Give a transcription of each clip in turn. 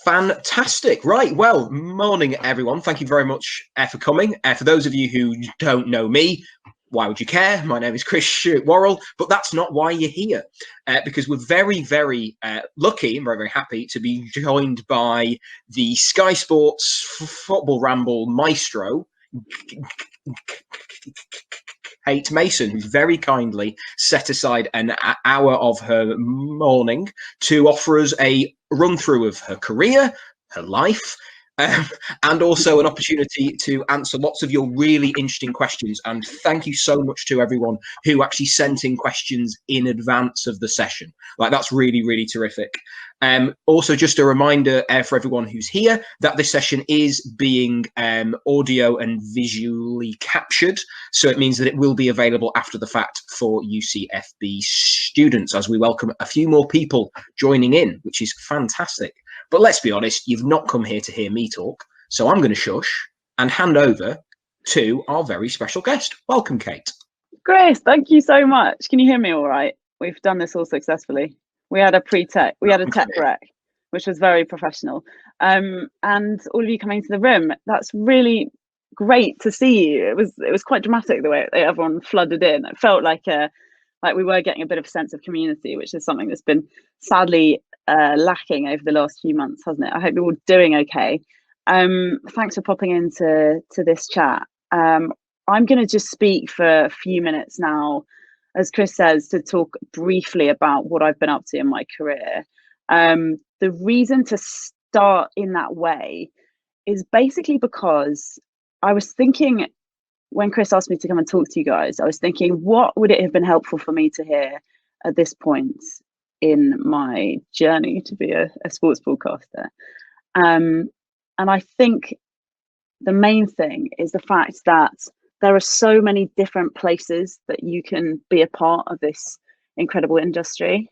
Fantastic. Right. Well, morning, everyone. Thank you very much for coming. For those of you who don't know me, why would you care? My name is Chris Shoop-Worrall, but that's not why you're here, because we're very, very lucky and very, very happy to be joined by the Sky Sports football ramble maestro, Kate Mason, who's very kindly set aside an hour of her morning to offer us a run through of her career, her life, and also an opportunity to answer lots of your really interesting questions. And thank you so much to everyone who actually sent in questions in advance of the session. Like, that's really, really terrific. Also, just a reminder for everyone who's here that this session is being audio and visually captured. So it means that it will be available after the fact for UCFB students, as we welcome a few more people joining in, which is fantastic. But let's be honest, you've not come here to hear me talk. So I'm going to shush and hand over to our very special guest. Welcome, Kate. Chris, thank you so much. Can you hear me all right? We've done this all successfully. We had a tech rec, which was very professional. And all of you coming to the room, that's really great to see you. It was quite dramatic the way everyone flooded in. It felt like we were getting a bit of a sense of community, which is something that's been sadly lacking over the last few months, hasn't it? I hope you're all doing okay. Thanks for popping into this chat. I'm going to just speak for a few minutes now, as Chris says, to talk briefly about what I've been up to in my career. The reason to start in that way is basically because I was thinking, when Chris asked me to come and talk to you guys, I was thinking, what would it have been helpful for me to hear at this point in my journey to be a sports broadcaster? And I think the main thing is the fact that there are so many different places that you can be a part of this incredible industry.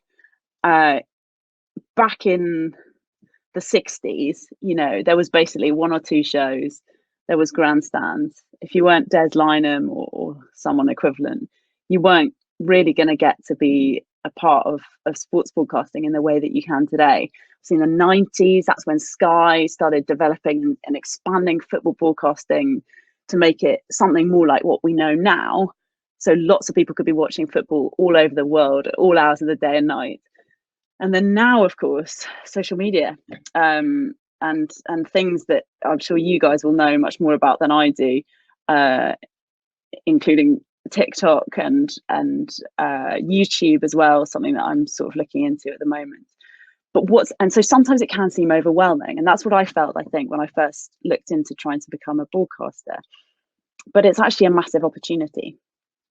Back in the 60s, you know, there was basically one or two shows. There was grandstands. If you weren't Des Lynam or someone equivalent, you weren't really going to get to be a part of sports broadcasting in the way that you can today. So in the 90s, that's when Sky started developing and expanding football broadcasting to make it something more like what we know now. So lots of people could be watching football all over the world at all hours of the day and night. And then now, of course, social media and things that I'm sure you guys will know much more about than I do, including TikTok and YouTube as well, something that I'm sort of looking into at the moment. So sometimes it can seem overwhelming, and that's what I felt, I think, when I first looked into trying to become a broadcaster. But it's actually a massive opportunity,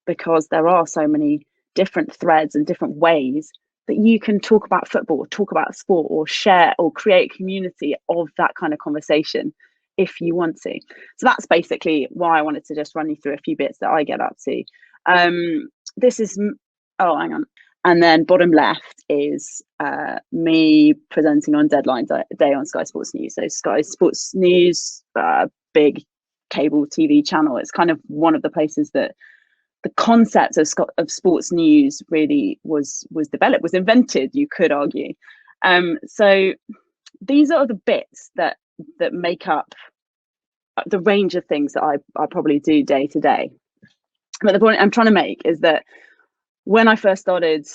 because there are so many different threads and different ways that you can talk about football, talk about sport, or share or create community of that kind of conversation if you want to. So that's basically why I wanted to just run you through a few bits that I get up to. This is, hang on. And then bottom left is me presenting on deadline day on Sky Sports News. So Sky Sports News, big cable TV channel. It's kind of one of the places that the concept of sports news really was developed, was invented, you could argue. So these are the bits that make up the range of things that I probably do day to day. But the point I'm trying to make is that when I first started,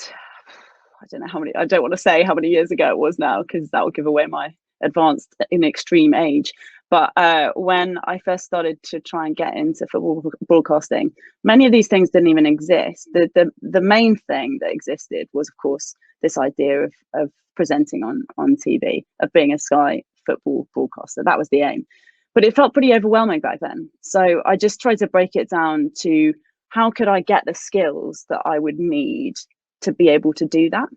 I don't want to say how many years ago it was now, because that would give away my advanced in extreme age. But when I first started to try and get into football broadcasting, many of these things didn't even exist. The main thing that existed was, of course, this idea of presenting on TV, of being a Sky football broadcaster. That was the aim. But it felt pretty overwhelming back then. So I just tried to break it down to, how could I get the skills that I would need to be able to do that?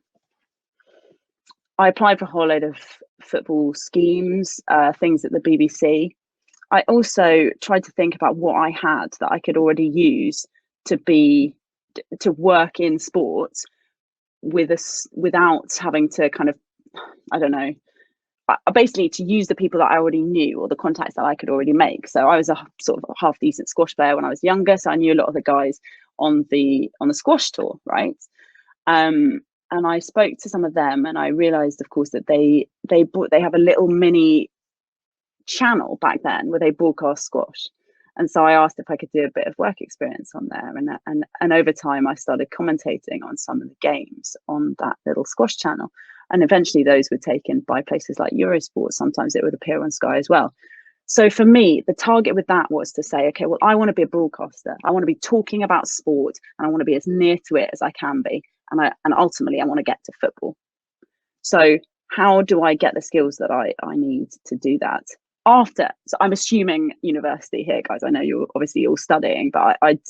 I applied for a whole load of football schemes, things at the BBC. I also tried to think about what I had that I could already use to work in sports without having to kind of, I don't know, basically to use the people that I already knew, or the contacts that I could already make. So I was a sort of half decent squash player when I was younger, so I knew a lot of the guys on the squash tour, right? I spoke to some of them, and I realized, of course, that they have a little mini channel back then where they broadcast squash. And so I asked if I could do a bit of work experience on there, and over time I started commentating on some of the games on that little squash channel, and eventually those were taken by places like Eurosport. Sometimes it would appear on Sky as well. So for me, the target with that was to say, okay, well, I want to be a broadcaster. I want to be talking about sport, and I want to be as near to it as I can be. And ultimately, I want to get to football. So how do I get the skills that I need to do that? So I'm assuming university here, guys. I know you're obviously all studying, but I'd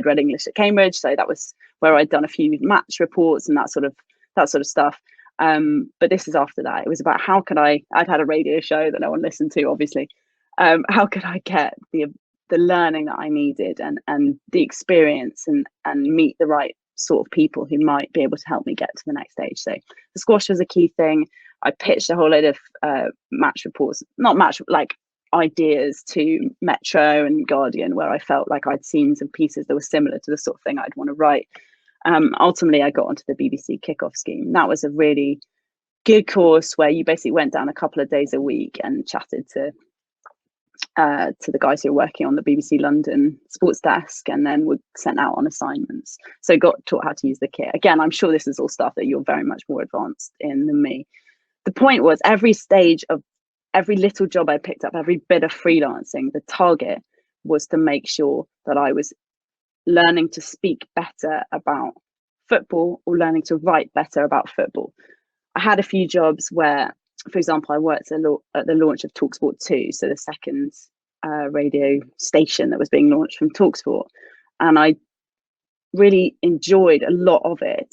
read English at Cambridge, so that was where I'd done a few match reports and that sort of stuff. But this is after that. It was about I'd had a radio show that no one listened to, obviously. How could I get the learning that I needed and the experience and meet the right sort of people who might be able to help me get to the next stage? So the squash was a key thing. I pitched a whole load of ideas to Metro and Guardian, where I felt like I'd seen some pieces that were similar to the sort of thing I'd want to write. Ultimately, I got onto the BBC Kickoff scheme. That was a really good course where you basically went down a couple of days a week and chatted to the guys who were working on the BBC London sports desk, and then were sent out on assignments. So got taught how to use the kit. Again, I'm sure this is all stuff that you're very much more advanced in than me. The point was, every stage of every little job I picked up, every bit of freelancing, the target was to make sure that I was learning to speak better about football or learning to write better about football. I had a few jobs where, for example, I worked at the launch of TalkSport 2, so the second radio station that was being launched from TalkSport, and I really enjoyed a lot of it.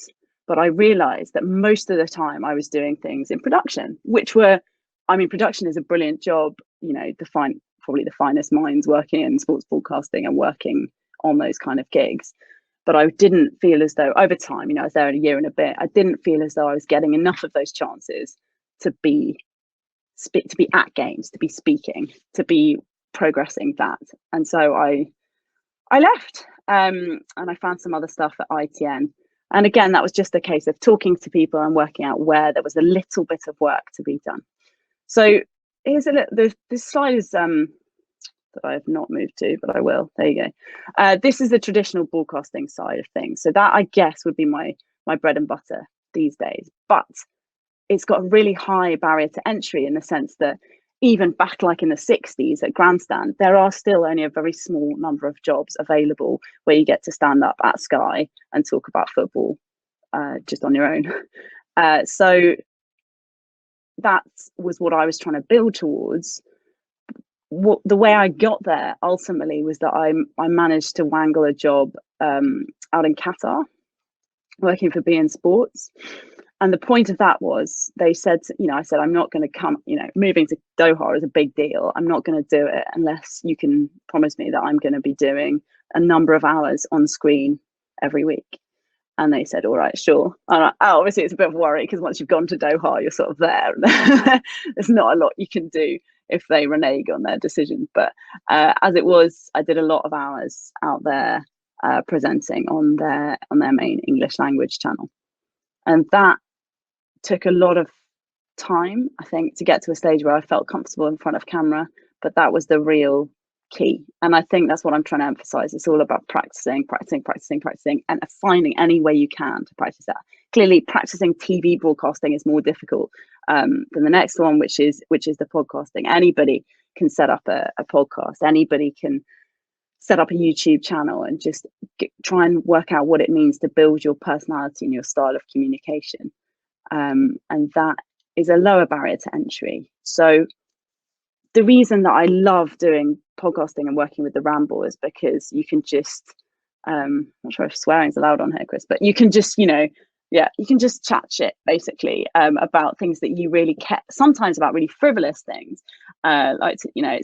But I realized that most of the time I was doing things in production, production is a brilliant job, probably the finest minds working in sports broadcasting and working on those kind of gigs. But I didn't feel as though, over time, I was there in a year and a bit, I didn't feel as though I was getting enough of those chances to be at games, to be speaking, to be progressing that. And so I left, and I found some other stuff at ITN. And again, that was just a case of talking to people and working out where there was a little bit of work to be done. So here's this slide is that I have not moved to, but I will. There you go. This is the traditional broadcasting side of things. So that, I guess, would be my bread and butter these days. But it's got a really high barrier to entry, in the sense that even back like in the 60s at Grandstand, there are still only a very small number of jobs available where you get to stand up at Sky and talk about football just on your own. So that was what I was trying to build towards. The way I got there ultimately was that I managed to wangle a job out in Qatar, working for beIN Sports. And the point of that was, they said, I said, I'm not going to come, moving to Doha is a big deal. I'm not going to do it unless you can promise me that I'm going to be doing a number of hours on screen every week. And they said, all right, sure. And obviously it's a bit of a worry, because once you've gone to Doha, you're sort of there. There's not a lot you can do if they renege on their decision. But as it was, I did a lot of hours out there presenting on their main English language channel. And that took a lot of time, I think, to get to a stage where I felt comfortable in front of camera. But that was the real key. And I think that's what I'm trying to emphasize. It's all about practicing, and finding any way you can to practice that. Clearly, practicing TV broadcasting is more difficult than the next one, which is the podcasting. Anybody can set up a podcast. Anybody can set up a YouTube channel and just try and work out what it means to build your personality and your style of communication. And that is a lower barrier to entry. So the reason that I love doing podcasting and working with the Ramble is because you can just, I'm not sure if swearing is allowed on here, Chris, but you can just, you can just chat shit, basically, about things that you really care, sometimes about really frivolous things. It's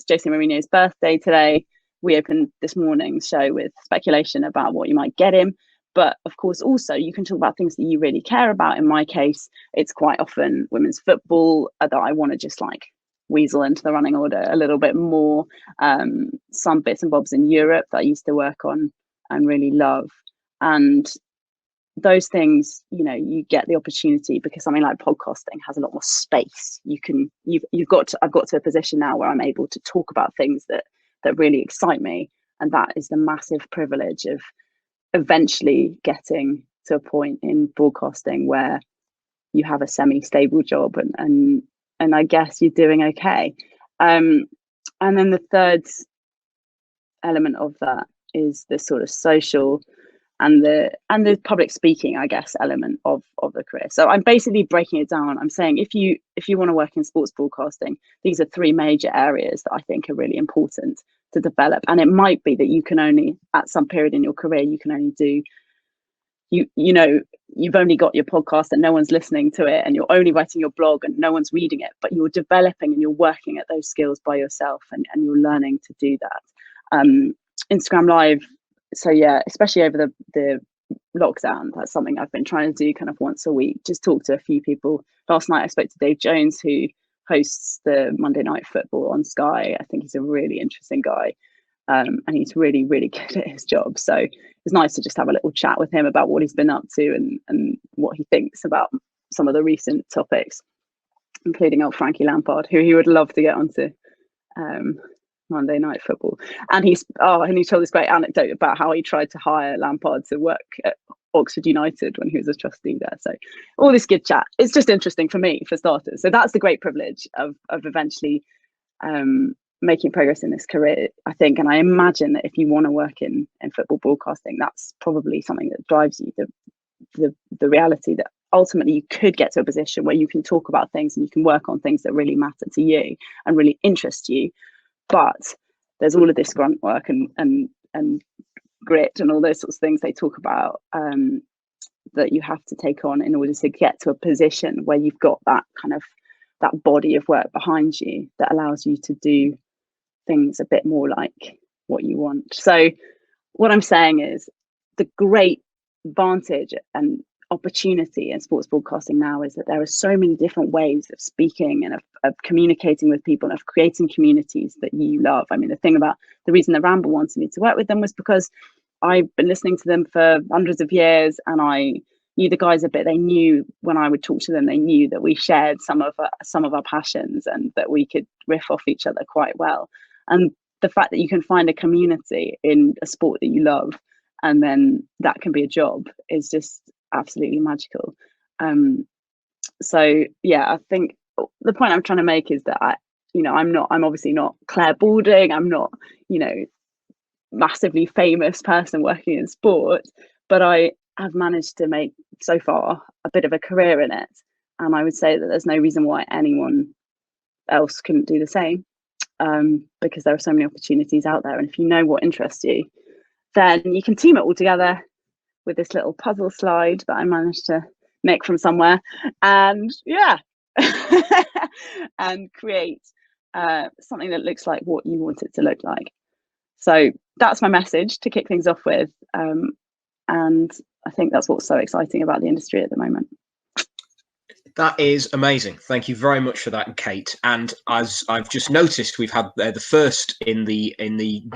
Jose Mourinho's birthday today. We opened this morning's show with speculation about what you might get him. But of course, also, you can talk about things that you really care about. In my case, it's quite often women's football that I want to just weasel into the running order a little bit more. Some bits and bobs in Europe that I used to work on and really love. And those things, you know, you get the opportunity because something like podcasting has a lot more space. I've got to a position now where I'm able to talk about things that really excite me, and that is the massive privilege of eventually getting to a point in broadcasting where you have a semi-stable job, and I guess you're doing okay. And then the third element of that is the sort of social and the public speaking, I guess, element of the career. So I'm basically breaking it down. I'm saying if you want to work in sports broadcasting, these are three major areas that I think are really important to develop. And it might be that you can only, at some period in your career, you can only do, you know, you've only got your podcast and no one's listening to it, and you're only writing your blog and no one's reading it, but you're developing and you're working at those skills by yourself, and you're learning to do that. Instagram Live, so yeah, especially over the lockdown, that's something I've been trying to do kind of once a week, just talk to a few people. Last night I spoke to Dave Jones, who hosts the Monday Night Football on Sky. I think he's a really interesting guy, and he's really, really good at his job. So it's nice to just have a little chat with him about what he's been up to and what he thinks about some of the recent topics, including old Frankie Lampard, who he would love to get onto Monday Night Football. And he told this great anecdote about how he tried to hire Lampard to work at Oxford United when he was a trustee there. So all this good chat, it's just interesting for me, for starters. So that's the great privilege of eventually making progress in this career, I think. And I imagine that if you want to work in football broadcasting, that's probably something that drives you, the reality that ultimately you could get to a position where you can talk about things and you can work on things that really matter to you and really interest you. But there's all of this grunt work and grit and all those sorts of things they talk about that you have to take on in order to get to a position where you've got that kind of that body of work behind you that allows you to do things a bit more like what you want. So what I'm saying is the great advantage and opportunity in sports broadcasting now is that there are so many different ways of speaking and of communicating with people and of creating communities that you love. I mean, the reason that Ramble wanted me to work with them was because I've been listening to them for hundreds of years, and I knew the guys a bit. They knew when I would talk to them, they knew that we shared some of our passions and that we could riff off each other quite well. And the fact that you can find a community in a sport that you love, and then that can be a job, is just absolutely magical. So yeah, I think the point I'm trying to make is that I'm obviously not Claire Balding. I'm not, massively famous person working in sport, but I have managed to make so far a bit of a career in it. And I would say that there's no reason why anyone else couldn't do the same, because there are so many opportunities out there. And if you know what interests you, then you can team it all together with this little puzzle slide that I managed to make from somewhere, and and create something that looks like what you want it to look like. So that's my message to kick things off with, and I think that's what's so exciting about the industry at the moment. That is amazing. Thank you very much for that, Kate. And as I've just noticed, we've had the first in the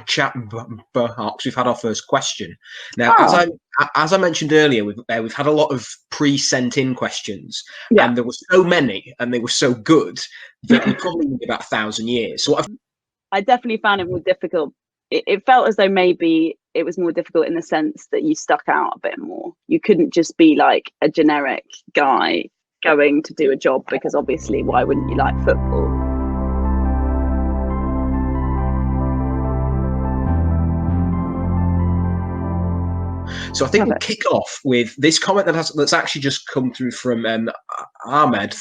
chat box. We've had our first question. Now, as I mentioned earlier, we've had a lot of pre-sent in questions, and there were so many, and they were so good that we probably need about 1,000 years. So I definitely found it more difficult. It felt as though maybe it was more difficult in the sense that you stuck out a bit more. You couldn't just be like a generic guy going to do a job, because obviously why wouldn't you like football? So I think we'll kick off with this comment that's actually just come through from Ahmed.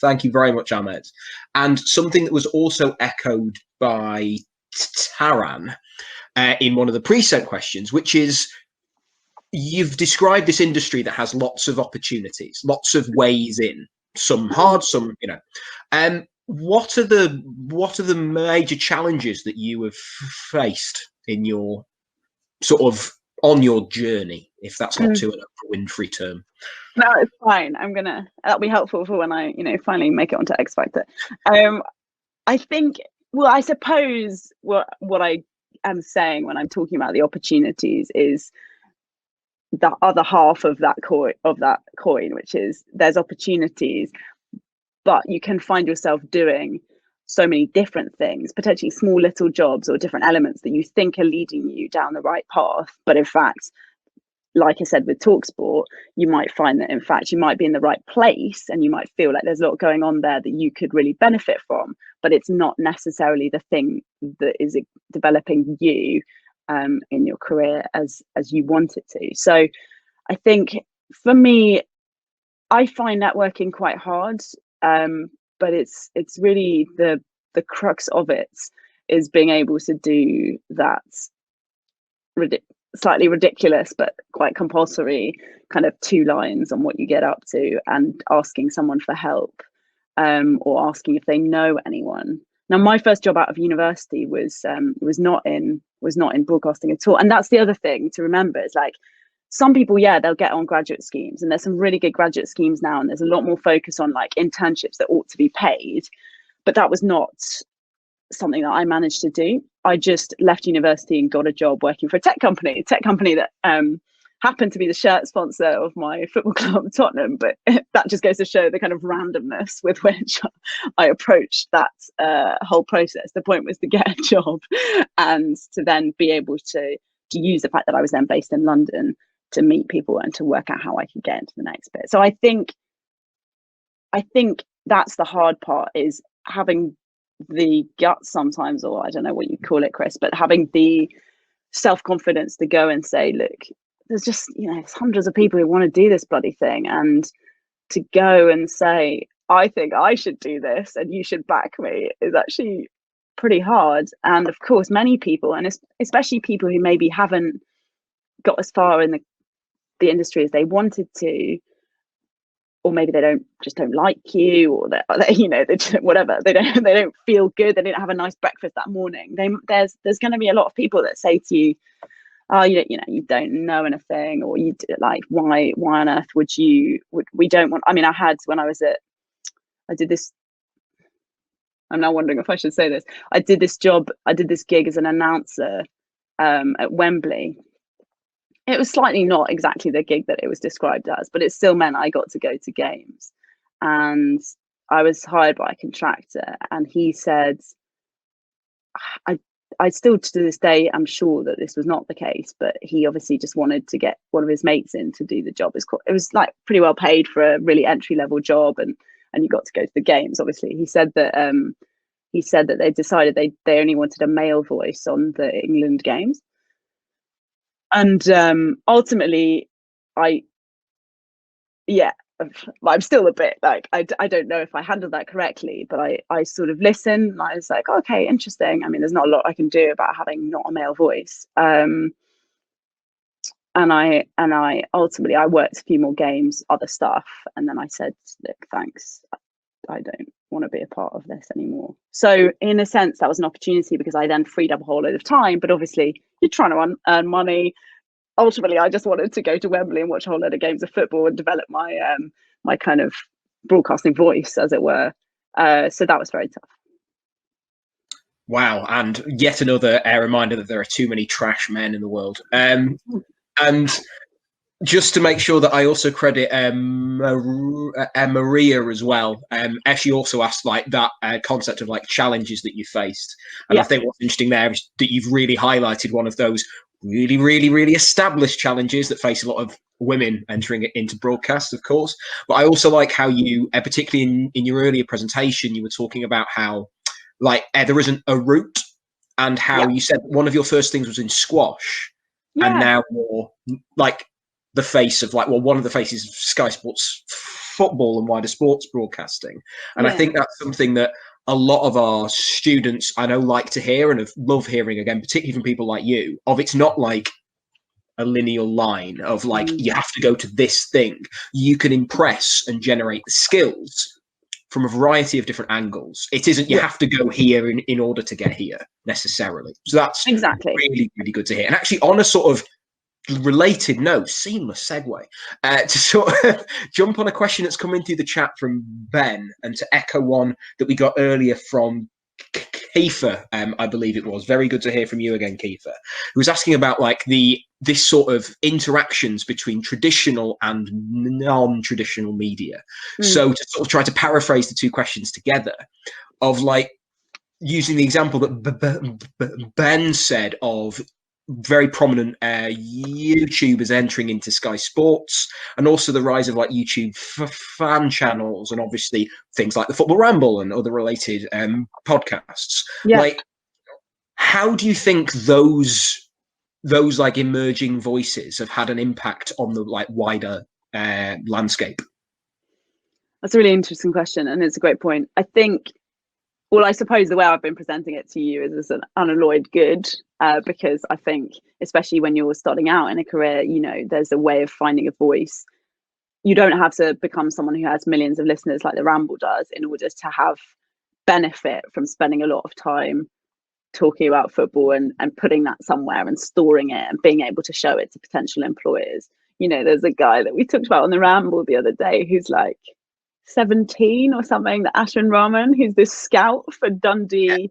Thank you very much, Ahmed. And something that was also echoed by Taran in one of the pre-sent questions, which is, you've described this industry that has lots of opportunities, lots of ways in, some hard, some, what are the major challenges that you have faced in your sort of on your journey, if that's not too a Winfrey term? No, it's fine. That'll be helpful for when I, finally make it onto X Factor. I think, I suppose what I am saying when I'm talking about the opportunities is the other half of that coin, which is there's opportunities, but you can find yourself doing so many different things, potentially small little jobs or different elements that you think are leading you down the right path. But in fact, like I said, with TalkSport, you might find that in fact you might be in the right place and you might feel like there's a lot going on there that you could really benefit from, but it's not necessarily the thing that is developing you in your career as you want it to. So I think for me, I find networking quite hard, but it's really the crux of it is being able to do that slightly ridiculous but quite compulsory kind of 2 lines on what you get up to, and asking someone for help, or asking if they know anyone. Now, my first job out of university was not in broadcasting at all, and that's the other thing to remember is like, some people, yeah, they'll get on graduate schemes, and there's some really good graduate schemes now, and there's a lot more focus on like internships that ought to be paid, but that was not something that I managed to do. I just left university and got a job working for a tech company that happened to be the shirt sponsor of my football club, Tottenham. But that just goes to show the kind of randomness with which I approached that whole process. The point was to get a job and to then be able to use the fact that I was then based in London to meet people and to work out how I could get into the next bit. So I think that's the hard part, is having the guts sometimes, or I don't know what you call it, Chris, but having the self-confidence to go and say, look, there's just, there's hundreds of people who want to do this bloody thing, and to go and say, I think I should do this and you should back me, is actually pretty hard. And of course, many people, and especially people who maybe haven't got as far in the industry as they wanted to, or maybe they don't like you, or they whatever, they don't feel good, they didn't have a nice breakfast that morning. There's going to be a lot of people that say to you, oh, you don't know anything, or you like, why on earth would we don't want. I mean, I did this. I'm now wondering if I should say this. I did this gig as an announcer at Wembley. It was slightly not exactly the gig that it was described as, but it still meant I got to go to games. And I was hired by a contractor, and he said, I still to this day, I'm sure that this was not the case, but he obviously just wanted to get one of his mates in to do the job. It was like pretty well paid for a really entry-level job, and you got to go to the games. Obviously, he said that they decided they only wanted a male voice on the England games. And ultimately, I'm still a bit like, I don't know if I handled that correctly, but I sort of listened, and I was like, okay, interesting. I mean, there's not a lot I can do about having not a male voice. And I ultimately, I worked a few more games, other stuff, and then I said, look, thanks, I don't want to be a part of this anymore. So in a sense, that was an opportunity, because I then freed up a whole load of time. But obviously, you're trying to earn money. Ultimately, I just wanted to go to Wembley and watch a whole load of games of football and develop my my kind of broadcasting voice, as it were. So that was very tough. Wow, and yet another reminder that there are too many trash men in the world. And just to make sure that I also credit Maria as well. She also asked like that concept of like challenges that you faced. And I think what's interesting there is that you've really highlighted one of those really, really, really established challenges that face a lot of women entering into broadcast, of course. But I also like how you, particularly in your earlier presentation, you were talking about how like there isn't a route, and how you said one of your first things was in squash, and now you're like the face of like, well, one of the faces of Sky Sports football and wider sports broadcasting. And I think that's something that a lot of our students, I know, like to hear, and love hearing again, particularly from people like you, of it's not like a linear line of like, you have to go to this thing. You can impress and generate the skills from a variety of different angles. It isn't you have to go here in order to get here necessarily. So that's exactly really, really good to hear. And actually, on a sort of related note, seamless segue, to sort of jump on a question that's come in through the chat from Ben, and to echo one that we got earlier from Kiefer, I believe it was. Very good to hear from you again, Kiefer, who was asking about like the this sort of interactions between traditional and non-traditional media. So to sort of try to paraphrase the two questions together, of like using the example that Ben said of very prominent YouTubers entering into Sky Sports, and also the rise of like YouTube fan channels, and obviously things like the Football Ramble and other related podcasts. Like, how do you think those like emerging voices have had an impact on the like wider landscape? That's a really interesting question, and it's a great point. I think, well, I suppose the way I've been presenting it to you is as an unalloyed good, because I think, especially when you're starting out in a career, you know, there's a way of finding a voice. You don't have to become someone who has millions of listeners like the Ramble does in order to have benefit from spending a lot of time talking about football and putting that somewhere and storing it and being able to show it to potential employers. You know, there's a guy that we talked about on the Ramble the other day who's like 17 or something, the Ashwin Raman, who's this scout for Dundee.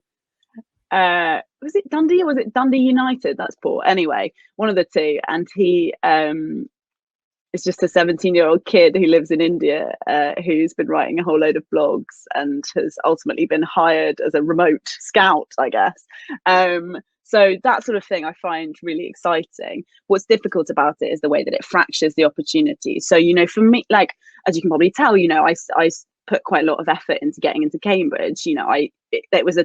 Was it Dundee or was it Dundee United? That's poor. Anyway, one of the two. And he is just a 17-year-old kid who lives in India, who's been writing a whole load of blogs and has ultimately been hired as a remote scout, I guess. So that sort of thing I find really exciting. What's difficult about it is the way that it fractures the opportunity. So, you know, for me, like, as you can probably tell, you know, I put quite a lot of effort into getting into Cambridge. You know, it was a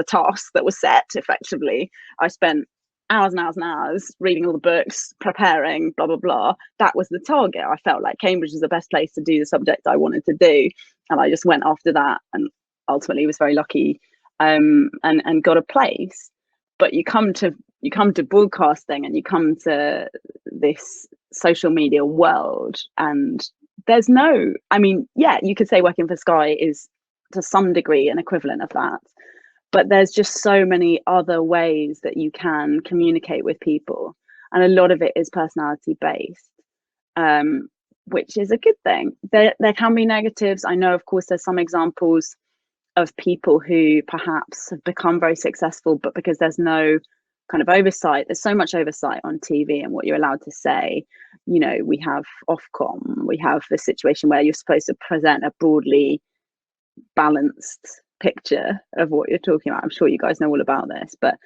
task that was set effectively. I spent hours and hours and hours reading all the books, preparing, blah, blah, blah. That was the target. I felt like Cambridge was the best place to do the subject I wanted to do. And I just went after that and ultimately was very lucky and got a place. But you come to broadcasting and you come to this social media world, and there's no, I mean, yeah, you could say working for Sky is to some degree an equivalent of that. But there's just so many other ways that you can communicate with people. And a lot of it is personality based, which is a good thing. There can be negatives. I know, of course, there's some examples of people who perhaps have become very successful, but because there's no kind of oversight, there's so much oversight on TV and what you're allowed to say. You know, we have Ofcom, we have the situation where you're supposed to present a broadly balanced picture of what you're talking about. I'm sure you guys know all about this, but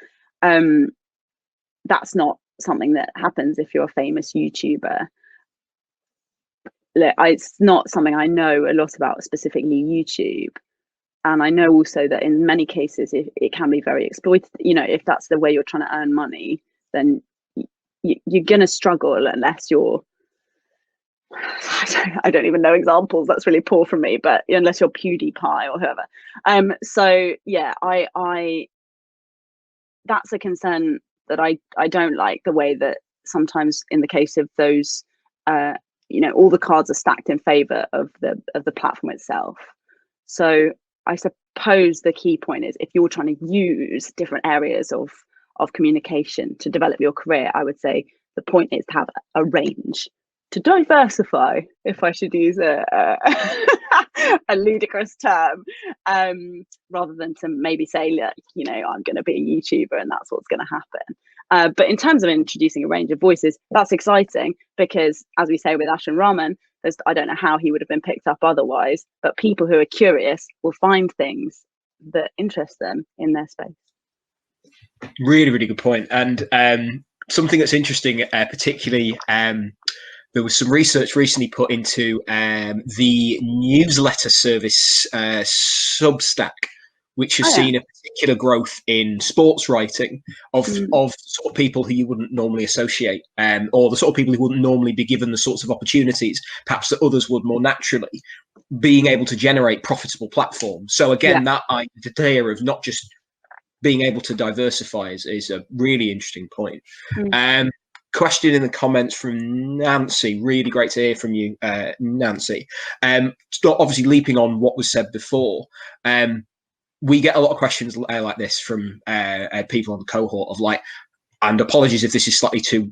that's not something that happens if you're a famous YouTuber. It's not something I know a lot about, specifically YouTube. And I know also that in many cases it can be very exploited. You know, if that's the way you're trying to earn money, then you're going to struggle unless you're, I don't even know examples. That's really poor from me, but unless you're PewDiePie or whoever. So yeah, I that's a concern that I don't like, the way that sometimes in the case of those, you know, all the cards are stacked in favor of the platform itself. So I suppose the key point is, if you're trying to use different areas of communication to develop your career, I would say the point is to have a range, to diversify, if I should use a ludicrous term, rather than to maybe say, look, you know, I'm going to be a YouTuber and that's what's going to happen. But in terms of introducing a range of voices, that's exciting because, as we say with Ashwin Raman, I don't know how he would have been picked up otherwise, but people who are curious will find things that interest them in their space. Really, really good point. And something that's interesting, particularly, there was some research recently put into the newsletter service Substack, which has seen a particular growth in sports writing of sort of people who you wouldn't normally associate, or the sort of people who wouldn't normally be given the sorts of opportunities perhaps that others would more naturally, being able to generate profitable platforms. So again, that idea of not just being able to diversify is a really interesting point. Question in the comments from Nancy. Really great to hear from you, Nancy. Obviously leaping on what was said before, we get a lot of questions like this from people on the cohort of like, and apologies if this is slightly to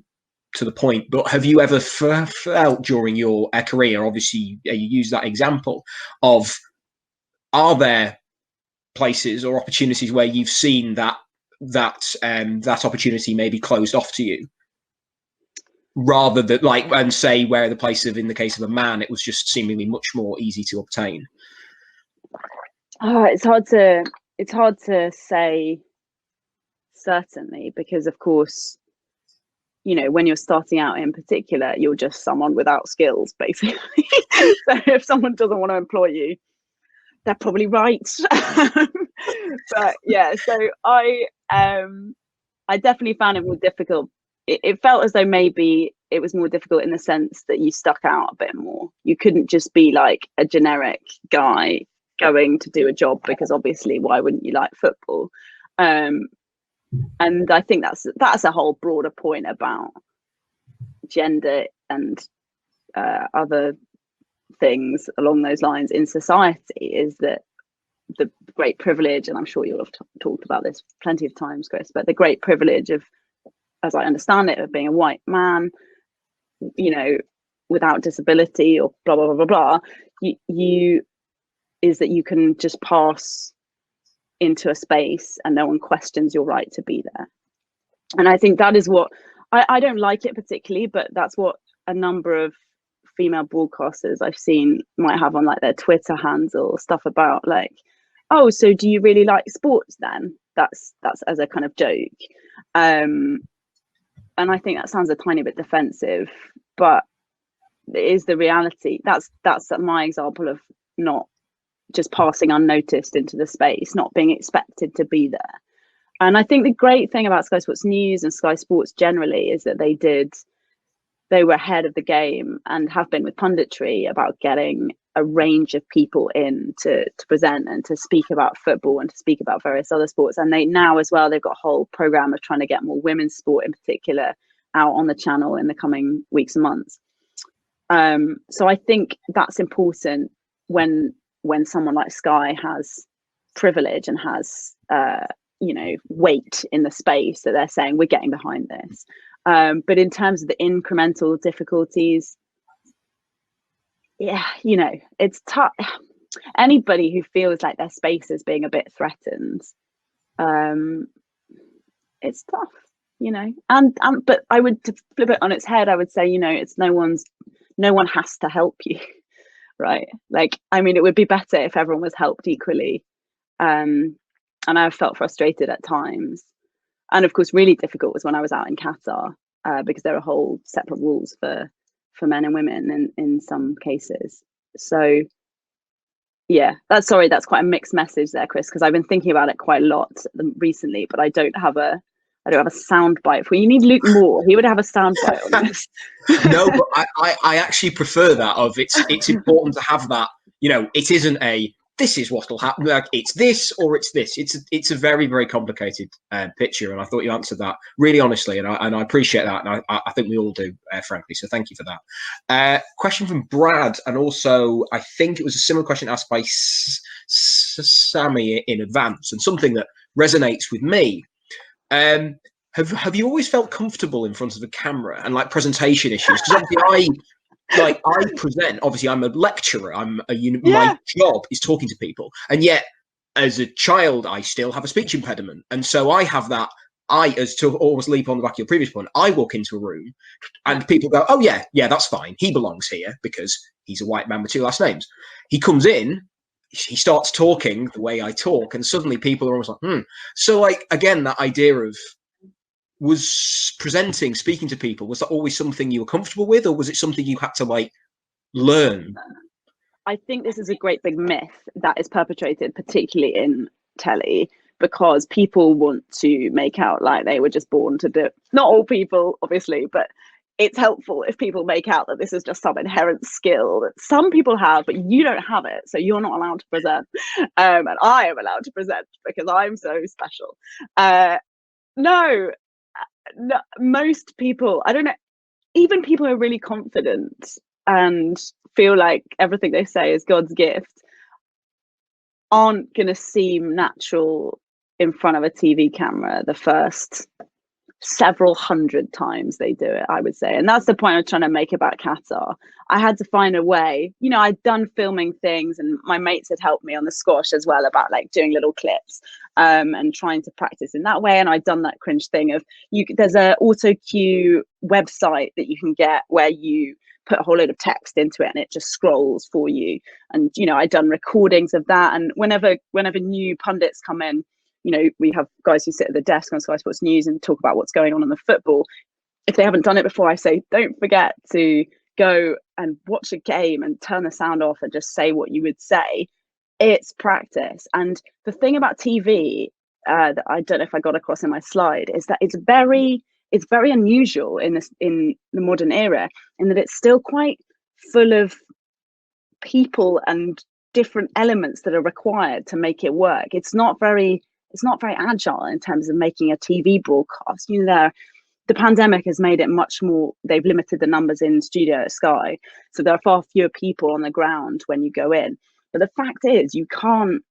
the point, but have you ever felt during your career, obviously you use that example of, are there places or opportunities where you've seen that opportunity may be closed off to you? rather than like, and say where the place of, in the case of a man, it was just seemingly much more easy to obtain? Oh, it's hard to say certainly, because of course, you know, when you're starting out in particular, you're just someone without skills, basically. So if someone doesn't want to employ you, they're probably right. But yeah, so I definitely found it more difficult. It felt as though maybe it was more difficult in the sense that you stuck out a bit more. You couldn't just be like a generic guy going to do a job, because obviously why wouldn't you like football? And I think that's a whole broader point about gender and other things along those lines in society, is that the great privilege, and I'm sure you'll have talked about this plenty of times, Chris, but the great privilege of, as I understand it, of being a white man, you know, without disability or blah blah blah blah blah, you is that you can just pass into a space and no one questions your right to be there. And I think that is what I don't like it particularly, but that's what a number of female broadcasters I've seen might have on like their Twitter handle, stuff about like, oh, so do you really like sports then? That's as a kind of joke. And I think that sounds a tiny bit defensive, but it is the reality. That's my example of not just passing unnoticed into the space, not being expected to be there. And I think the great thing about Sky Sports News and Sky Sports generally is that they were ahead of the game and have been with punditry about getting a range of people in to present and to speak about football and to speak about various other sports. And they now as well, they've got a whole program of trying to get more women's sport in particular out on the channel in the coming weeks and months. So I think that's important when someone like Sky has privilege and has weight in the space, that they're saying we're getting behind this. But in terms of the incremental difficulties, yeah, you know, it's tough. Anybody who feels like their space is being a bit threatened, it's tough, you know. And but I would, to flip it on its head, I would say, you know, it's no one has to help you, right? Like, I mean, it would be better if everyone was helped equally. And I've felt frustrated at times. And of course, really difficult was when I was out in Qatar, because there are whole separate rules for men and women in some cases. So yeah, that's quite a mixed message there, Chris, because I've been thinking about it quite a lot recently, but I don't have a sound bite for you. You need Luke Moore. He would have a sound bite on this. No, but I actually prefer that. Of it's important to have that. You know, it isn't a this is what'll happen. Like, it's this or it's this. It's a very, very complicated picture, and I thought you answered that really honestly, and I appreciate that, and I think we all do, frankly. So thank you for that. Question from Brad, and also I think it was a similar question asked by Sammy in advance, and something that resonates with me. Have you always felt comfortable in front of a camera and like presentation issues? Because obviously I present, obviously I'm a lecturer, my job is talking to people, and yet as a child I still have a speech impediment, and so I have that. As to always leap on the back of your previous point, I walk into a room and people go, oh yeah, that's fine, he belongs here because he's a white man with two last names. He comes in, he starts talking the way I talk, and suddenly people are almost like, So like, again, that idea of, was presenting, speaking to people, was that always something you were comfortable with, or was it something you had to like learn? I think this is a great big myth that is perpetrated, particularly in telly, because people want to make out like they were just born to do it. Not all people, obviously, but it's helpful if people make out that this is just some inherent skill that some people have, but you don't have it, so you're not allowed to present. And I am allowed to present because I'm so special. No, most people, I don't know, even people who are really confident and feel like everything they say is God's gift, aren't going to seem natural in front of a TV camera the first several hundred times they do it, I would say. And that's the point I'm trying to make about Qatar. I had to find a way, you know, I'd done filming things, and my mates had helped me on the squash as well about like doing little clips and trying to practice in that way. And I'd done that cringe thing of there's a auto cue website that you can get where you put a whole load of text into it and it just scrolls for you. And, you know, I'd done recordings of that. And whenever new pundits come in, you know, we have guys who sit at the desk on Sky Sports News and talk about what's going on in the football. If they haven't done it before, I say, don't forget to go and watch a game and turn the sound off and just say what you would say. It's practice. And the thing about TV that I don't know if I got across in my slide is that it's very unusual in the modern era, in that it's still quite full of people and different elements that are required to make it work. It's not very agile in terms of making a TV broadcast. You know, the pandemic has made it much more, they've limited the numbers in studio at Sky, so there are far fewer people on the ground when you go in. But the fact is, you can't,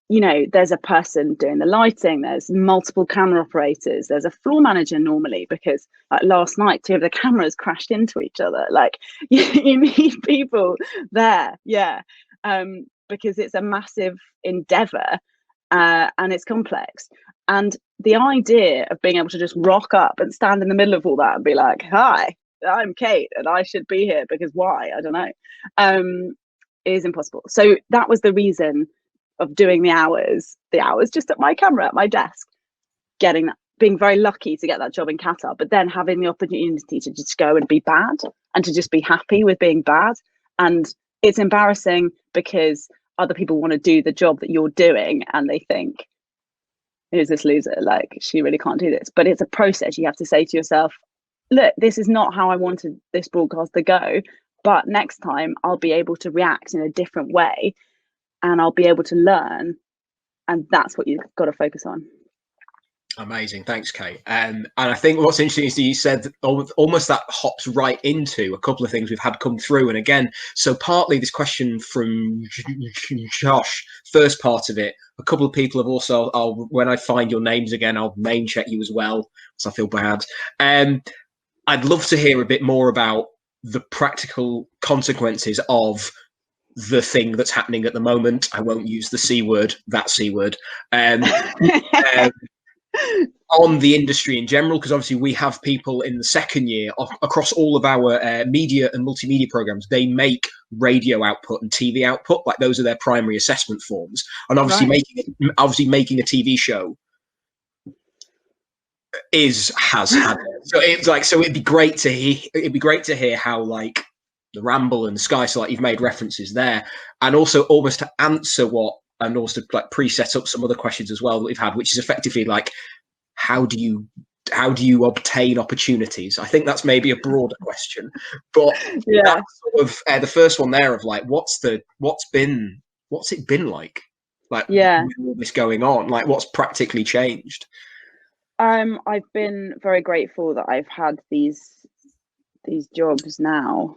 you know, there's a person doing the lighting, there's multiple camera operators, there's a floor manager normally, because like last night 2 of the cameras crashed into each other. Like you need people there, because it's a massive endeavor and it's complex. And the idea of being able to just rock up and stand in the middle of all that and be like, hi, I'm Kate and I should be here because why? I don't know. Is impossible. So that was the reason of doing the hours just at my camera at my desk, getting that, being very lucky to get that job in Qatar, but then having the opportunity to just go and be bad and to just be happy with being bad. And it's embarrassing because other people want to do the job that you're doing and they think, who's this loser? Like, she really can't do this. But it's a process. You have to say to yourself, look, this is not how I wanted this broadcast to go, but next time I'll be able to react in a different way and I'll be able to learn. And that's what you've got to focus on. Amazing. Thanks, Kate. And I think what's interesting is that you said almost that hops right into a couple of things we've had come through. And again, so partly this question from Josh, first part of it, a couple of people have also, when I find your names again, I'll name check you as well, because I feel bad. I'd love to hear a bit more about the practical consequences of the thing that's happening at the moment. I won't use the C word, that C word. On the industry in general, because obviously we have people in the second year across all of our media and multimedia programs. They make radio output and TV output, like those are their primary assessment forms. And obviously making a TV show has had it. So it's like, so it'd be great to hear how like the Ramble and Sky, so like you've made references there, and also almost to answer what, and also like pre-set up some other questions as well that we've had, which is effectively like, how do you obtain opportunities? I think that's maybe a broader question, but that's sort of the first one there of like, what's it been like with all this going on? Like, what's practically changed? I've been very grateful that I've had these jobs now,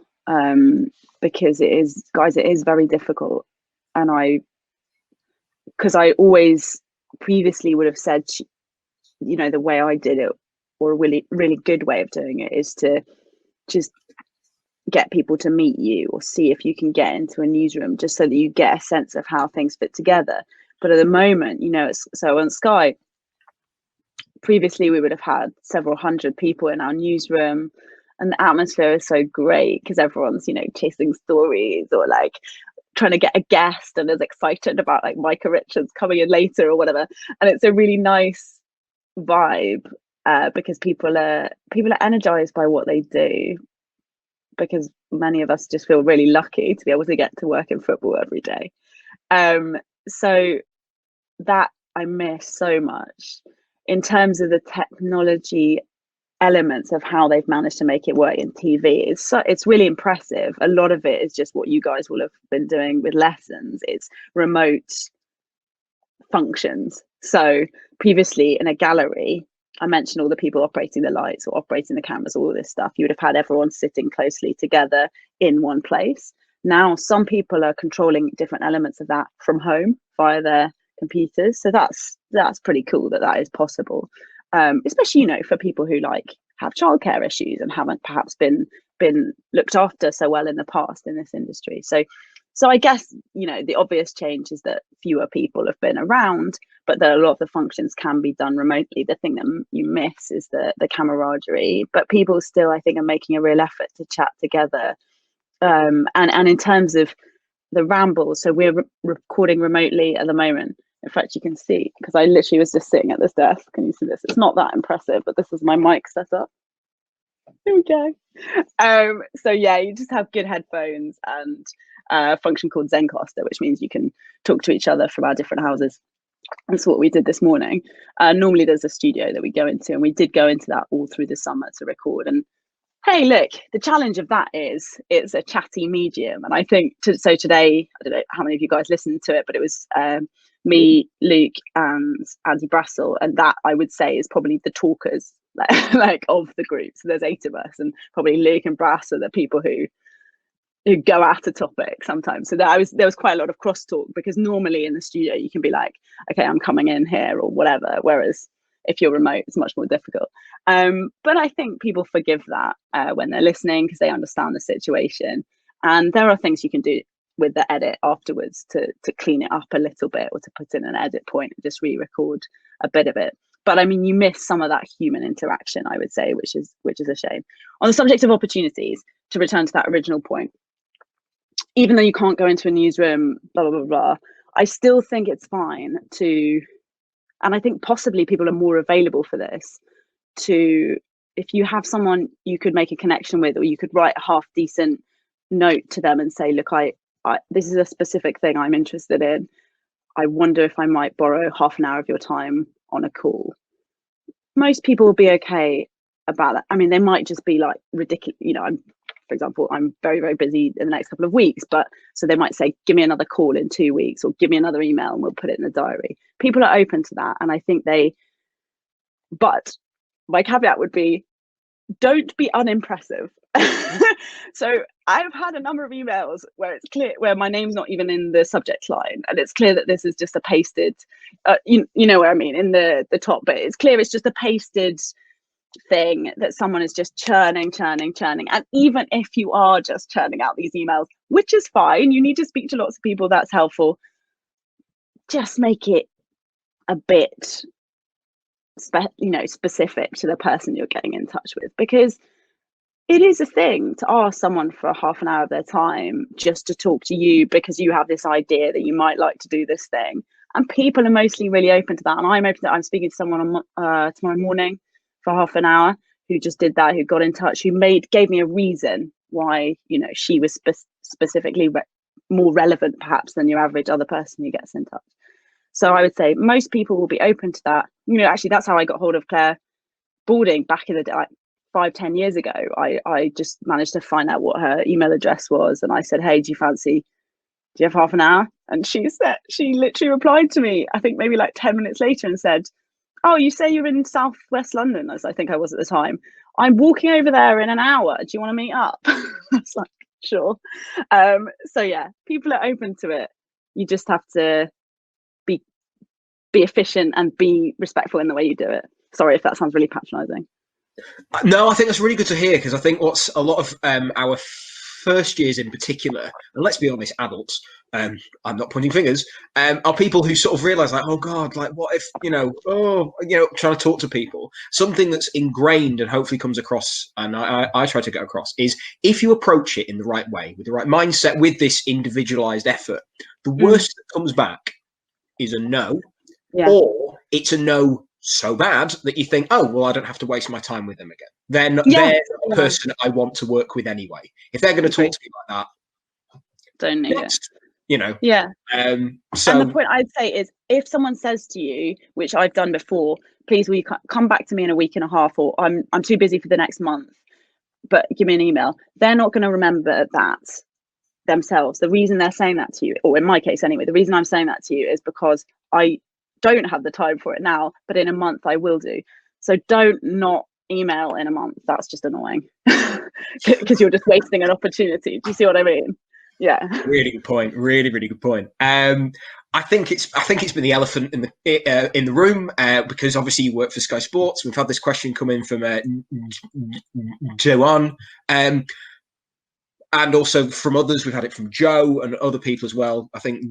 because it is very difficult, and because I always previously would have said, you know, the way I did it, or a really, really good way of doing it, is to just get people to meet you or see if you can get into a newsroom, just so that you get a sense of how things fit together. But at the moment, you know, so on Sky, previously we would have had several hundred people in our newsroom, and the atmosphere is so great because everyone's, you know, chasing stories or like trying to get a guest and is excited about like Micah Richards coming in later or whatever. And it's a really nice vibe because people are energized by what they do, because many of us just feel really lucky to be able to get to work in football every day. So that I miss so much. In terms of the technology elements of how they've managed to make it work in TV, it's really impressive. A lot of it is just what you guys will have been doing with lessons. It's remote functions. So previously in a gallery, I mentioned all the people operating the lights or operating the cameras, all this stuff. You would have had everyone sitting closely together in one place. Now some people are controlling different elements of that from home via their computers. So that's pretty cool that is possible. especially, you know, for people who like have childcare issues and haven't perhaps been looked after so well in the past in this industry. So I guess, you know, the obvious change is that fewer people have been around, but that a lot of the functions can be done remotely. The thing that you miss is the camaraderie, but people still, I think, are making a real effort to chat together. And in terms of the Ramble, so we're recording remotely at the moment. In fact, you can see, because I literally was just sitting at this desk. Can you see this? It's not that impressive, but this is my mic setup. There we go. So yeah, you just have good headphones and a function called Zencaster, which means you can talk to each other from our different houses. That's what we did this morning. Normally there's a studio that we go into, and we did go into that all through the summer to record. And hey, look, the challenge of that is it's a chatty medium. And I think, so today, I don't know how many of you guys listened to it, but it was me, Luke, and Andy Brassel. And that, I would say, is probably the talkers like of the group. So there's 8 of us, and probably Luke and Brass are the people who go at a topic sometimes. So there was quite a lot of crosstalk, because normally in the studio you can be like, okay, I'm coming in here or whatever. Whereas if you're remote, it's much more difficult. But I think people forgive that when they're listening, because they understand the situation. And there are things you can do with the edit afterwards to clean it up a little bit, or to put in an edit point and just re-record a bit of it. But I mean, you miss some of that human interaction, I would say, which is a shame. On the subject of opportunities, to return to that original point, even though you can't go into a newsroom, blah, blah, blah, blah, I still think it's fine to, and I think possibly people are more available for this, to, if you have someone you could make a connection with, or you could write a half decent note to them and say, look, I this is a specific thing I'm interested in. I wonder if I might borrow half an hour of your time on a call. Most people will be okay about that. I mean, they might just be like ridiculous, you know, for example, I'm very, very busy in the next couple of weeks, but so they might say, give me another call in 2 weeks, or give me another email and we'll put it in the diary. People are open to that. And I think but my caveat would be, don't be unimpressive. So I've had a number of emails where it's clear, where my name's not even in the subject line, and it's clear that this is just a pasted, you know what I mean, in the top bit. It's clear it's just a pasted thing that someone is just churning. And even if you are just churning out these emails, which is fine, you need to speak to lots of people, that's helpful, just make it a bit specific to the person you're getting in touch with, because it is a thing to ask someone for half an hour of their time just to talk to you because you have this idea that you might like to do this thing. And people are mostly really open to that. And I'm open to that. I'm speaking to someone on tomorrow morning for half an hour who just did that, who got in touch, who gave me a reason why, you know, she was specifically more relevant perhaps than your average other person who gets in touch. So I would say most people will be open to that. You know, actually, that's how I got hold of Claire Balding back in the day, like 5-10 years ago. I just managed to find out what her email address was, and I said, hey, do you have half an hour? And she literally replied to me, I think maybe like 10 minutes later, and said, oh, you say you're in southwest London, as I think I was at the time. I'm walking over there in an hour. Do you want to meet up? I was like, sure. So yeah, people are open to it. You just have to be efficient and be respectful in the way you do it. Sorry if that sounds really patronizing. No, I think that's really good to hear, because I think what's a lot of our first years in particular, and let's be honest, adults, I'm not pointing fingers, are people who sort of realise, like, oh God, like what if, trying to talk to people, something that's ingrained and hopefully comes across, and I try to get across, is if you approach it in the right way, with the right mindset, with this individualised effort, the worst that comes back is a no, or it's a no so bad that you think, oh, well, I don't have to waste my time with them again. They're the person I want to work with anyway. If they're going to talk to me like that, don't need it. You know. Yeah. So, and the point I'd say is, if someone says to you, which I've done before, please will you come back to me in a week and a half, or I'm too busy for the next month, but give me an email. They're not going to remember that themselves. The reason they're saying that to you, or in my case anyway, the reason I'm saying that to you is because I don't have the time for it now, but in a month I will do. So don't not email in a month. That's just annoying, because you're just wasting an opportunity. Do you see what I mean? Yeah. Really good point. Really, really good point. I I think it's been the elephant in the room, because obviously you work for Sky Sports. We've had this question come in from Joanne, and also from others. We've had it from Joe and other people as well. I think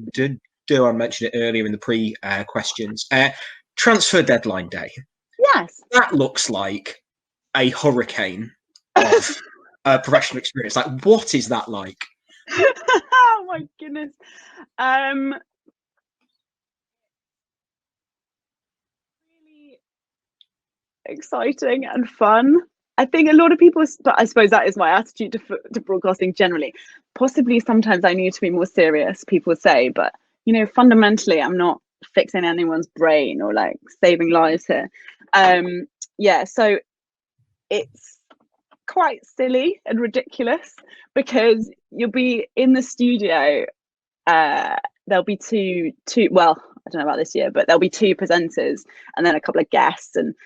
Joanne mentioned it earlier in the questions. Transfer deadline day. Yes, that looks like a hurricane of professional experience. Like, what is that like? Oh my goodness. Really exciting and fun. I think a lot of people, but I suppose that is my attitude to broadcasting generally. Possibly sometimes I need to be more serious, people say, but you know, fundamentally I'm not fixing anyone's brain or like saving lives here. Yeah, so it's quite silly and ridiculous because you'll be in the studio. There'll be two well, I don't know about this year, but there'll be two presenters and then a couple of guests and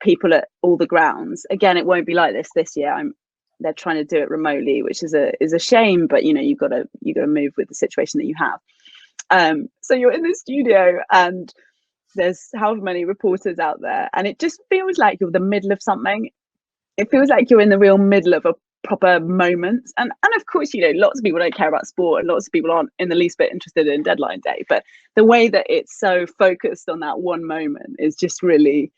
people at all the grounds. Again, it won't be like this year. They're trying to do it remotely, which is a shame, but you know, you've got to move with the situation that you have. So you're in the studio and there's however many reporters out there, and it just feels like you're the middle of something. It feels like you're in the real middle of a proper moment, and of course, you know, lots of people don't care about sport and lots of people aren't in the least bit interested in deadline day, but the way that it's so focused on that one moment is just really,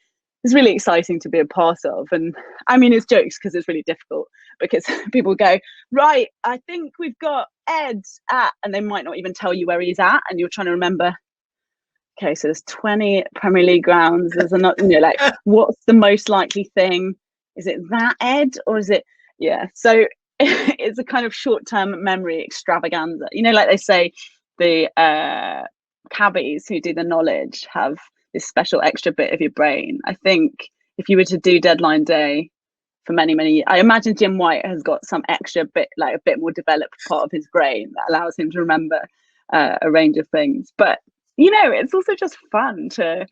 it's really exciting to be a part of. And I mean, it's jokes because it's really difficult, because people go, right, I think we've got Ed at, and they might not even tell you where he's at, and you're trying to remember, okay, so there's 20 Premier League grounds, there's another, you know, like, what's the most likely thing? Is it that Ed, or is it, yeah, so it's a kind of short-term memory extravaganza, you know, like they say the cabbies who do the knowledge have this special extra bit of your brain. I think if you were to do deadline day for many years, I imagine Jim White has got some extra bit, like a bit more developed part of his brain that allows him to remember a range of things. But you know, it's also just fun to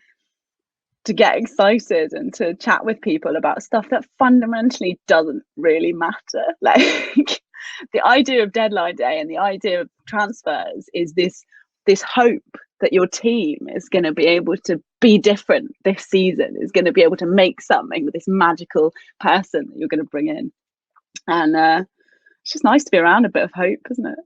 get excited and to chat with people about stuff that fundamentally doesn't really matter. Like the idea of deadline day and the idea of transfers is this hope that your team is going to be able to be different this season, is going to be able to make something with this magical person that you're going to bring in. And it's just nice to be around a bit of hope, isn't it?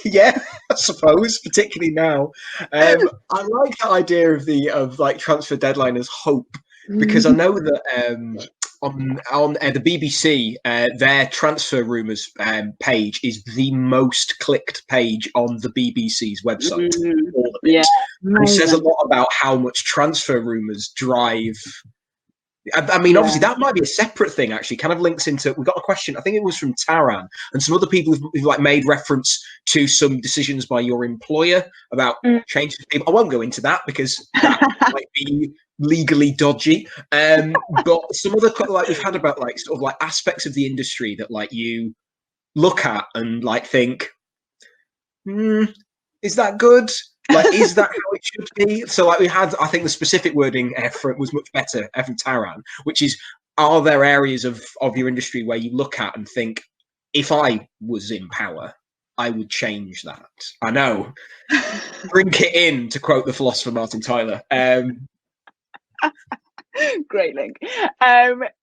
Yeah, I suppose, particularly now. I like the idea of like transfer deadline as hope, because I know that on the BBC, their transfer rumours page is the most clicked page on the BBC's website. All of it. Yeah, and it says a lot about how much transfer rumours drive. I mean, obviously, that might be a separate thing, actually. Kind of links into, we got a question, I think it was from Taran, and some other people who've like made reference to some decisions by your employer about changing people. I won't go into that because that might be legally dodgy. But some other, like we've had about like sort of like aspects of the industry that like you look at and like think, is that good? Like, is that how it should be? So, like, we had, I think the specific wording for it was much better from Taran, which is, are there areas of your industry where you look at and think, if I was in power, I would change that? I know. Drink it in, to quote the philosopher Martin Tyler. Great link.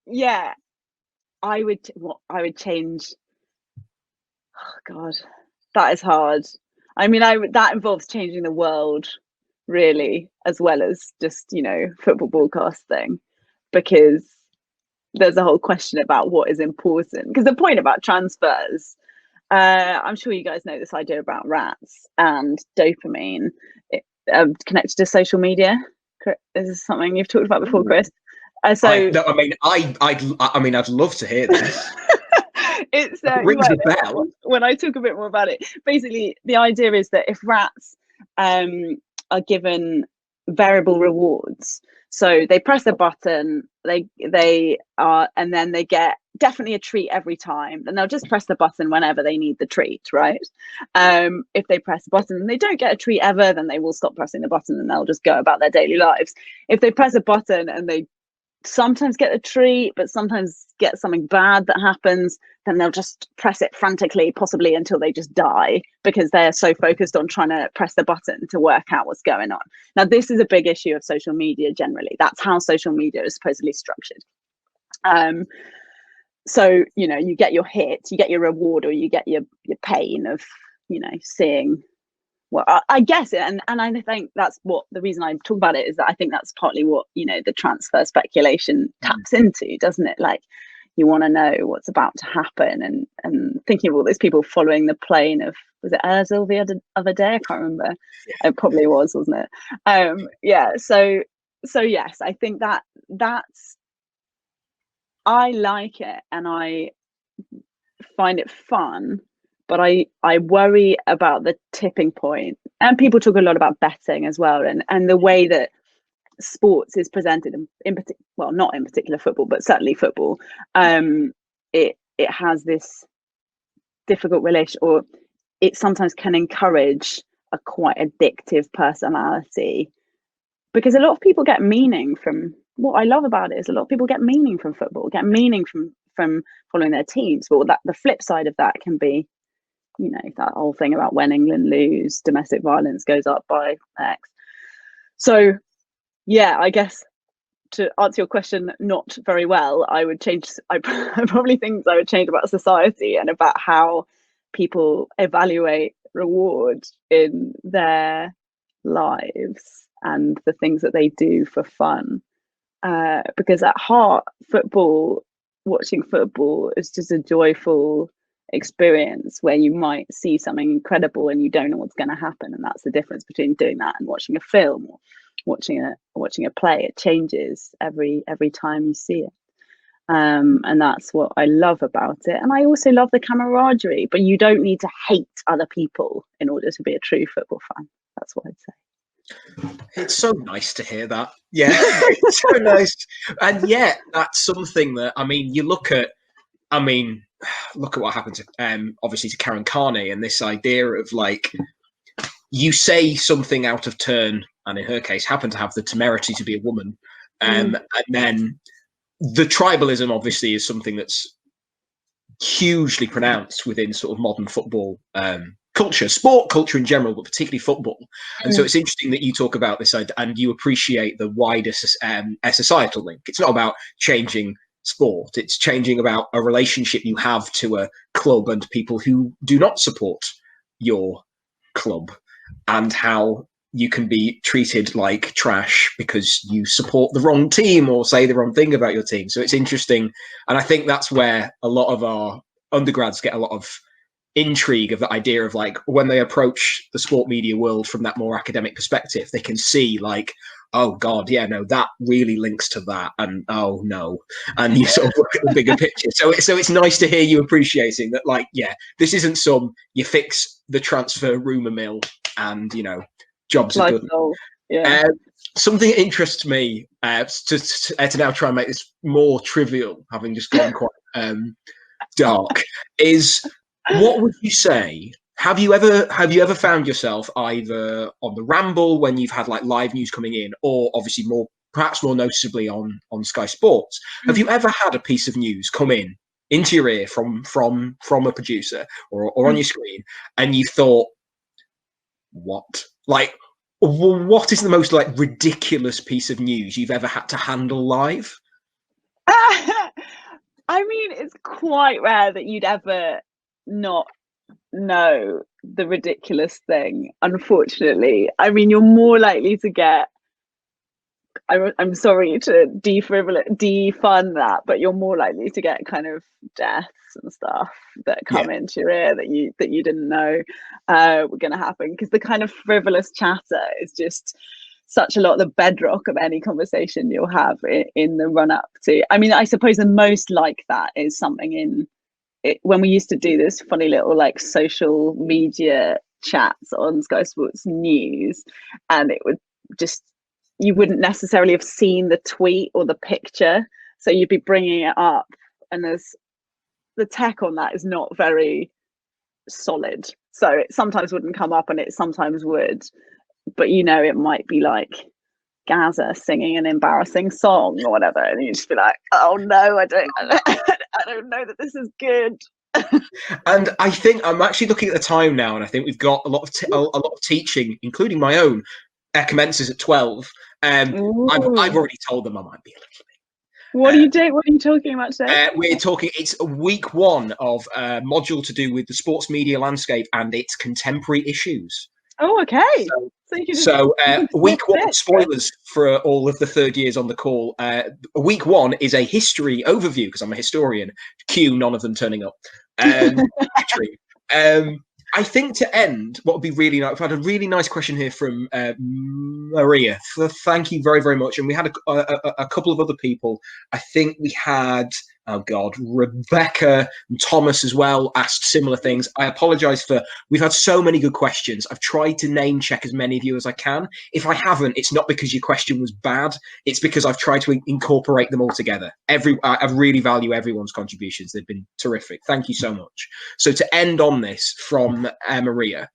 Yeah, I would change. Oh God, that is hard. I mean, that involves changing the world, really, as well as just, you know, football broadcasting, because there's a whole question about what is important. Because the point about transfers, I'm sure you guys know this idea about rats and dopamine connected to social media. This is something you've talked about before, Chris. I'd love to hear this. It rings a bell when I talk a bit more about it. Basically, the idea is that if rats are given variable rewards, so they press a button, they are, and then they get definitely a treat every time, and they'll just press the button whenever they need the treat, right? If they press the button and they don't get a treat ever, then they will stop pressing the button and they'll just go about their daily lives. If they press a button and they sometimes get a treat, but sometimes get something bad that happens, then they'll just press it frantically, possibly until they just die, because they're so focused on trying to press the button to work out what's going on. Now, this is a big issue of social media generally. That's how social media is supposedly structured. So, you know, you get your hit, you get your reward, or you get your pain of, you know, seeing. Well, I guess it, and I think that's what the reason I talk about it is that I think that's partly what, you know, the transfer speculation taps into, doesn't it? Like, you want to know what's about to happen, and thinking of all those people following the plane of, was it Ozil the other day? I can't remember. Yeah. It probably was, wasn't it? Yeah. So yes, I think that's I like it, and I find it fun. But I worry about the tipping point, and people talk a lot about betting as well, and the way that sports is presented in particular, well, not in particular football, but certainly football. It has this difficult relation, or it sometimes can encourage a quite addictive personality, because a lot of people get meaning from, what I love about it is a lot of people get meaning from football, get meaning from following their teams. But that the flip side of that can be, you know, that whole thing about when England lose, domestic violence goes up by X. So yeah, I guess to answer your question not very well, I probably things I would change about society and about how people evaluate reward in their lives and the things that they do for fun. Because at heart, watching football is just a joyful experience where you might see something incredible and you don't know what's going to happen, and that's the difference between doing that and watching a film or watching a play. It changes every time you see it, and that's what I love about it. And I also love the camaraderie, but you don't need to hate other people in order to be a true football fan. That's what I'd say. It's so nice to hear that. Yeah, it's so nice. And yeah, that's something that, I mean, you look at what happened to obviously to Karen Carney, and this idea of, like, you say something out of turn, and in her case happened to have the temerity to be a woman, and then the tribalism obviously is something that's hugely pronounced within sort of modern football culture, sport culture in general, but particularly football. And so it's interesting that you talk about this and you appreciate the wider societal link. It's not about changing sport, it's changing about a relationship you have to a club and people who do not support your club, and how you can be treated like trash because you support the wrong team or say the wrong thing about your team. So it's interesting, and I think that's where a lot of our undergrads get a lot of intrigue of the idea of, like, when they approach the sport media world from that more academic perspective, they can see, like, oh god, yeah, no, that really links to that, and oh no, and you sort of look at the bigger picture. So it's nice to hear you appreciating that, like, yeah, this isn't some you fix the transfer rumour mill and, you know, jobs are done. Yeah. Something that interests me to now try and make this more trivial, having just gone quite dark, is, what would you say? Have you ever found yourself either on the Ramble when you've had, like, live news coming in, or obviously perhaps more noticeably on Sky Sports? Have you ever had a piece of news come into your ear from a producer or on your screen, and you thought, what? Like, what is the most, like, ridiculous piece of news you've ever had to handle live? I mean, it's quite rare that you'd ever not know the ridiculous thing, unfortunately. I mean, you're more likely to get, I'm sorry to defund that, but you're more likely to get kind of deaths and stuff that come into your ear that you didn't know were going to happen, because the kind of frivolous chatter is just such a lot of the bedrock of any conversation you'll have in the run up to. I mean, I suppose the most like that is something when we used to do this funny little, like, social media chats on Sky Sports News, and it would just, you wouldn't necessarily have seen the tweet or the picture, so you'd be bringing it up, and the tech on that is not very solid, so it sometimes wouldn't come up and it sometimes would, but, you know, it might be like Gaza singing an embarrassing song or whatever, and you just be like, oh no, I don't know that this is good. And I think I'm actually looking at the time now, and I think we've got a lot of teaching, including my own, commences at 12. I've already told them I might be a little bit. What are you doing? What are you talking about today? We're talking. It's week 1 of a module to do with the sports media landscape and its contemporary issues. Oh, okay. So week 1, spoilers for all of the third years on the call. Week 1 is a history overview, because I'm a historian. Cue none of them turning up. History. I think to end, what would be really nice, I've had a really nice question here from Maria. Thank you very, very much. And we had a couple of other people. I think we had, Rebecca and Thomas as well asked similar things. I apologize we've had so many good questions. I've tried to name check as many of you as I can. If I haven't, it's not because your question was bad. It's because I've tried to incorporate them all together. I really value everyone's contributions. They've been terrific. Thank you so much. So to end on this from Maria,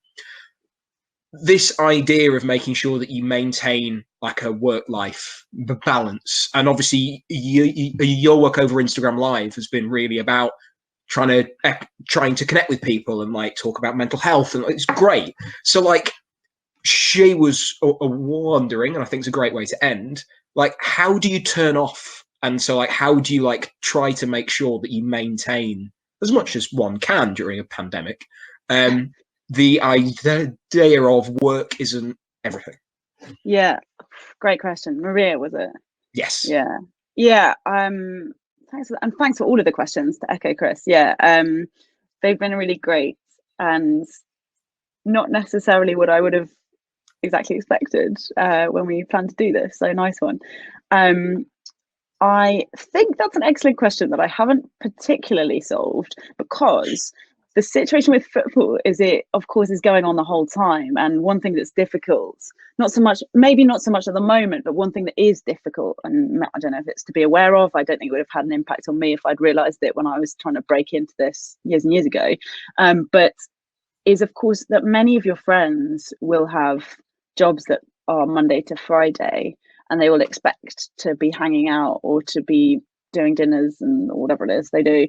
this idea of making sure that you maintain like a work-life balance, and obviously your work over Instagram Live has been really about trying to connect with people and like talk about mental health, and it's great. So like she was wondering, and I think it's a great way to end, like how do you turn off? And so like how do you like try to make sure that you maintain as much as one can during a pandemic the idea of work isn't everything? Yeah, great question. Maria, was it? Yes. Yeah. Thanks for all of the questions, to echo Chris. Yeah, they've been really great and not necessarily what I would have exactly expected when we planned to do this. So nice one. I think that's an excellent question that I haven't particularly solved, because the situation with football is, it of course is going on the whole time. And one thing that's difficult, maybe not so much at the moment, but one thing that is difficult, and I don't know if it's to be aware of, I don't think it would have had an impact on me if I'd realized it when I was trying to break into this years and years ago, but is of course that many of your friends will have jobs that are Monday to Friday, and they will expect to be hanging out or to be doing dinners and whatever it is they do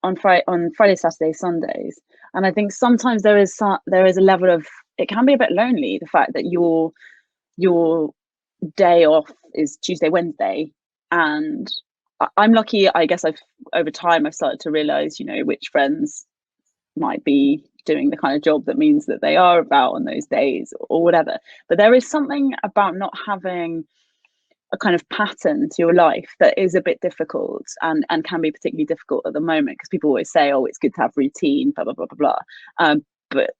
on Friday, Saturday, Sundays. And I think sometimes there is a level of, it can be a bit lonely, the fact that your day off is Tuesday, Wednesday. And I'm lucky, I guess over time I've started to realize, which friends might be doing the kind of job that means that they are about on those days or whatever. But there is something about not having a kind of pattern to your life that is a bit difficult, and can be particularly difficult at the moment, because people always say, oh, it's good to have routine, blah, blah, blah, blah, blah. But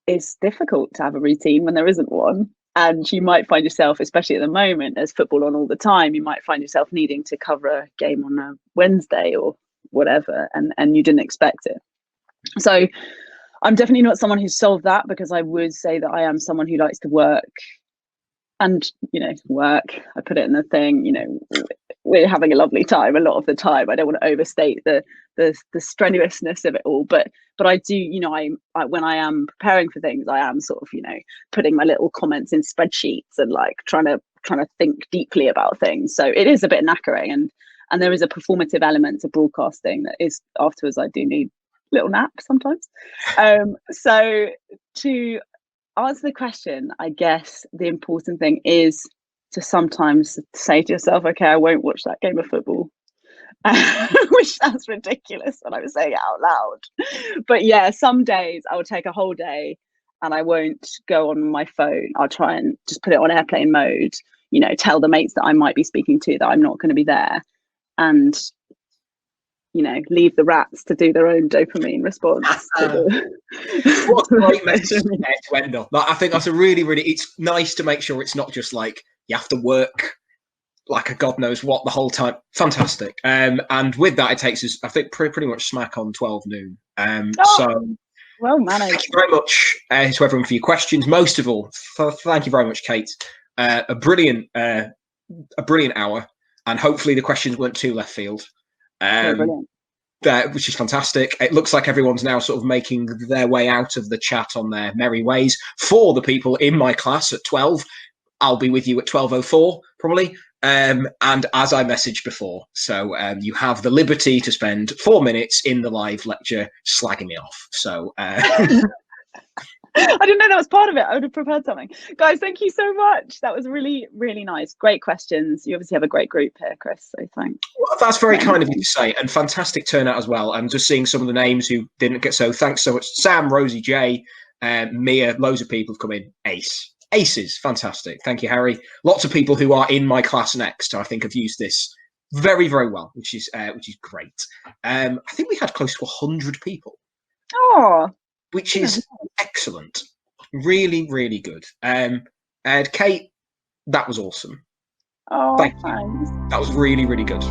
it's difficult to have a routine when there isn't one. And you might find yourself, especially at the moment, as football on all the time, you might find yourself needing to cover a game on a Wednesday or whatever, and you didn't expect it. So I'm definitely not someone who's solved that, because I would say that I am someone who likes to work. And, work, I put it in the thing, we're having a lovely time a lot of the time. I don't want to overstate the strenuousness of it all, but I do, I when I am preparing for things, I am sort of, putting my little comments in spreadsheets and like trying to think deeply about things. So it is a bit knackering, and there is a performative element to broadcasting that is, afterwards I do need little naps sometimes. So to answer the question, I guess the important thing is to sometimes say to yourself, okay, I won't watch that game of football, which sounds ridiculous when I'm saying it out loud. But yeah, some days I will take a whole day and I won't go on my phone. I'll try and just put it on airplane mode, tell the mates that I might be speaking to that I'm not going to be there, and leave the rats to do their own dopamine response. What a great message to end on. Like, I think that's a really, really, it's nice to make sure it's not just like you have to work like a God knows what the whole time. Fantastic. And with that, it takes us, I think, pretty much smack on 12 noon. So well managed. Thank you very much to everyone for your questions. Most of all, thank you very much, Kate. A brilliant hour, and hopefully the questions weren't too left field. Which is fantastic. It looks like everyone's now sort of making their way out of the chat on their merry ways. For the people in my class at 12, I'll be with you at 12:04 probably. And as I messaged before, so you have the liberty to spend 4 minutes in the live lecture slagging me off. So I didn't know that was part of it. I would have prepared something. Guys, thank you so much. That was really, really nice. Great questions. You obviously have a great group here, Chris, so thanks. Well, that's very kind of you to say, and fantastic turnout as well. I'm just seeing some of the names who didn't get, so thanks so much. Sam, Rosie J, Mia, loads of people have come in. Aces, fantastic. Thank you, Harry. Lots of people who are in my class next, I think, have used this very, very well, which is great. I think we had close to 100 people. Oh, which is excellent. Really, really good. And Kate, that was awesome. Oh, Thanks. thanks. That was really, really good.